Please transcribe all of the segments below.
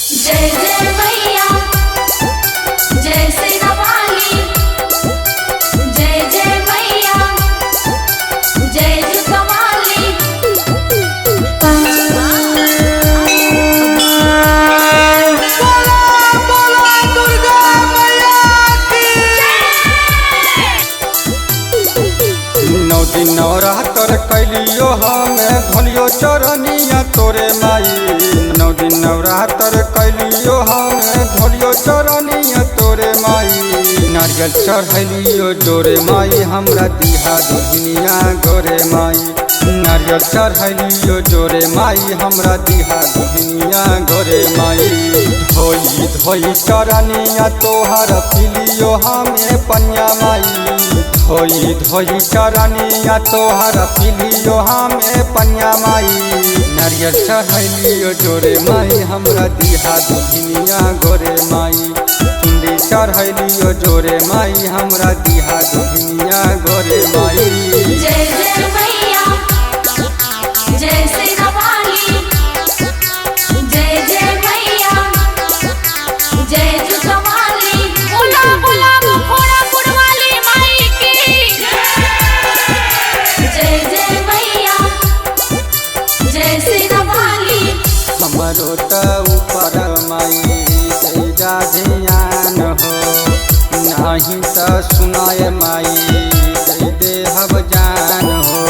जय जय मैया जय सेना वाली जय जय मैया जय जुका वाली। नौ दिन नवरात्र कैलियो हमें धोलियो चरनिया तोरे माई। नौ दिन नवरात्र कैलियो हमें धोलियो चरनिया तोरे माई। नारियल चढ़लियो जोरे माई हमरा दिहा दुनिया गोरे माई। नारियल चढ़लियो जोरे माई हमरा दिहा दुनिया गोरे माई। धोई धोई चरनिया तोहर पिलियो हमें पनिया माई। धोई धोई चरनिया तोहर पिलियो हमें पनिया माई। नारियल चढ़लियो जोरे माई हमरा दिहा दुनिया गोरे माई। चुंडी चढ़लियो जोरे माई हमरा दिहा दुनिया गोरे माई। जय जय मैया जय सेना वाली जय जय मैया जय जुका वाली। बोला बोला मुखोड़ापुर वाली माई की जय जय मैया जय सेना वाली। हमरो त ऊपर माई तेजा ध्यान हो। नहीं त सुनाए माई दे देहब जान हो।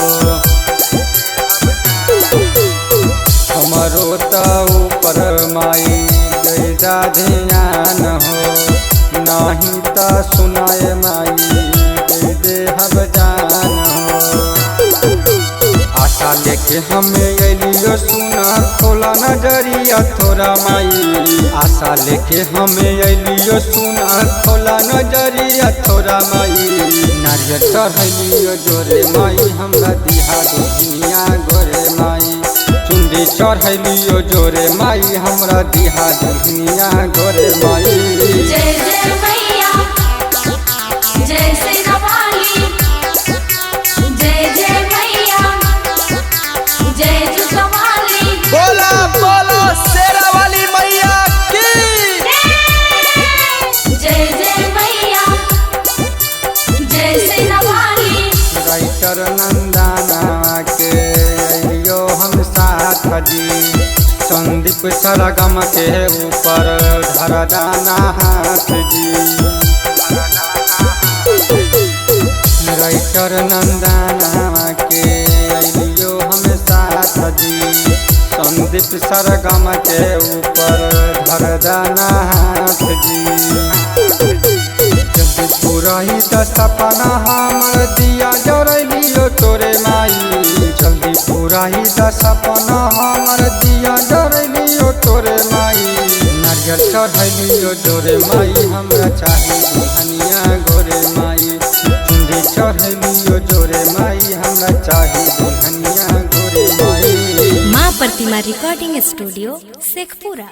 हमरो त ऊपर माई तेजा ध्यान हो। नहीं त सुनाए माई दे देहब जान हो। आशा लेके हमें अलियो सुना खोला नजरिया थोड़ा माई। आशा लेके हमें अलियो सुना खोला नजरिया थोड़ा माई। नारियल चढ़लियो जोरे माई हमरा दिहा दुनिया गोरे माई। चुंडी चढ़लियो जोरे माई हमरा दिहा दुनिया गोरे माई। जय जय मैया जय सेना वाली जय जय मैया जय जुका वाली। बोला बोला शेरा वाली मैया की जय जय मैया जय सेना वाली। राइटर नंदना के अलियो हम साथ जी। संदीप सरगम के ऊपर धर दाना हाथ जी। राइटर नंदना के अलियो हम साथ जी। संदीप सरगम के ऊपर धर दाना हाथ जी। जब पूरा ही सपना हमर दिया जरलियो तोरे माई। जल्दी पूरा ही सपना हमर दिया जरलियो तोरे माई। नारियल चढ़लियो जोरे माई हमरा चाही दुल्हनिया गोरे माई। चुंडी चढ़लियो जोरे माई हमरा चाही दुल्हनिया गोरे माई। माँ प्रतिमा रिकॉर्डिंग स्टूडियो शेखपुरा।